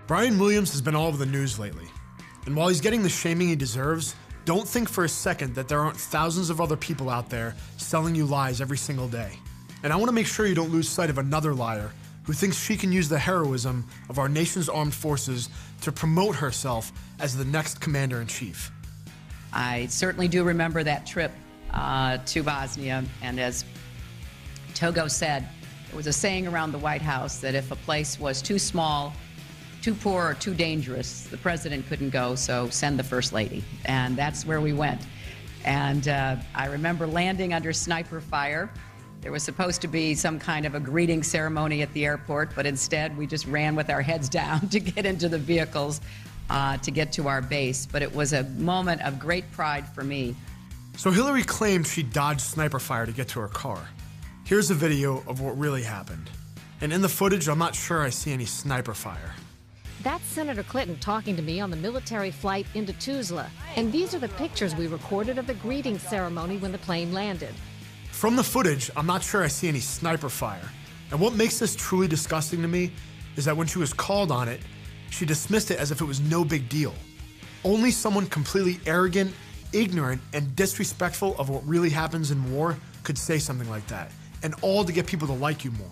Brian Williams has been all over the news lately. And while he's getting the shaming he deserves, don't think for a second that there aren't thousands of other people out there selling you lies every single day. And I want to make sure you don't lose sight of another liar who thinks she can use the heroism of our nation's armed forces to promote herself as the next commander-in-chief. I certainly do remember that trip to Bosnia, and as Togo said, there was a saying around the White House that if a place was too small, too poor, or too dangerous, the president couldn't go, so send the First Lady. And that's where we went. And I remember landing under sniper fire. There was supposed to be some kind of a greeting ceremony at the airport, but instead we just ran with our heads down to get into the vehicles to get to our base. But it was a moment of great pride for me. So Hillary claimed she dodged sniper fire to get to her car. Here's a video of what really happened. And in the footage, I'm not sure I see any sniper fire. That's Senator Clinton talking to me on the military flight into Tuzla. And these are the pictures we recorded of the greeting ceremony when the plane landed. From the footage, I'm not sure I see any sniper fire. And what makes this truly disgusting to me is that when she was called on it, she dismissed it as if it was no big deal. Only someone completely arrogant, ignorant, and disrespectful of what really happens in war could say something like that, and all to get people to like you more.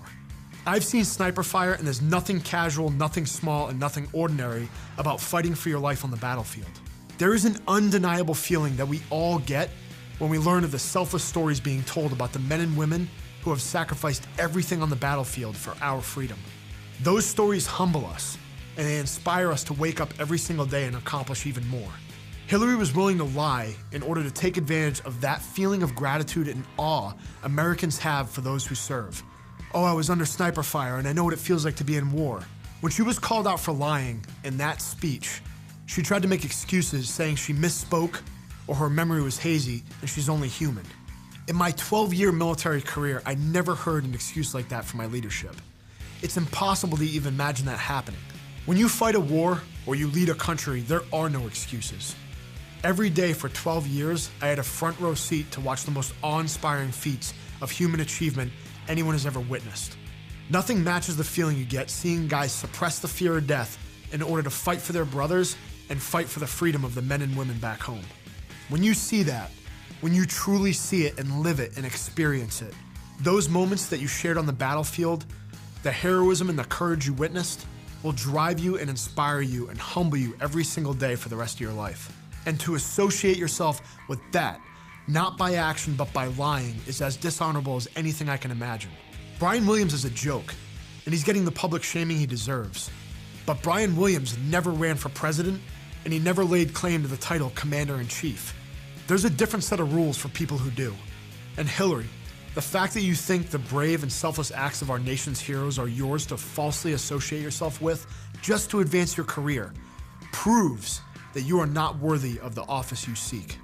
I've seen sniper fire, and there's nothing casual, nothing small, and nothing ordinary about fighting for your life on the battlefield. There is an undeniable feeling that we all get when we learn of the selfless stories being told about the men and women who have sacrificed everything on the battlefield for our freedom. Those stories humble us, and they inspire us to wake up every single day and accomplish even more. Hillary was willing to lie in order to take advantage of that feeling of gratitude and awe Americans have for those who serve. Oh, I was under sniper fire and I know what it feels like to be in war. When she was called out for lying in that speech, she tried to make excuses saying she misspoke or her memory was hazy and she's only human. In my 12-year military career, I never heard an excuse like that from my leadership. It's impossible to even imagine that happening. When you fight a war or you lead a country, there are no excuses. Every day for 12 years, I had a front row seat to watch the most awe-inspiring feats of human achievement anyone has ever witnessed. Nothing matches the feeling you get seeing guys suppress the fear of death in order to fight for their brothers and fight for the freedom of the men and women back home. When you see that, when you truly see it and live it and experience it, those moments that you shared on the battlefield, the heroism and the courage you witnessed, will drive you and inspire you and humble you every single day for the rest of your life. And to associate yourself with that, not by action but by lying, is as dishonorable as anything I can imagine. Brian Williams is a joke, and he's getting the public shaming he deserves. But Brian Williams never ran for president, and he never laid claim to the title Commander-in-Chief. There's a different set of rules for people who do. And Hillary, the fact that you think the brave and selfless acts of our nation's heroes are yours to falsely associate yourself with just to advance your career proves that you are not worthy of the office you seek.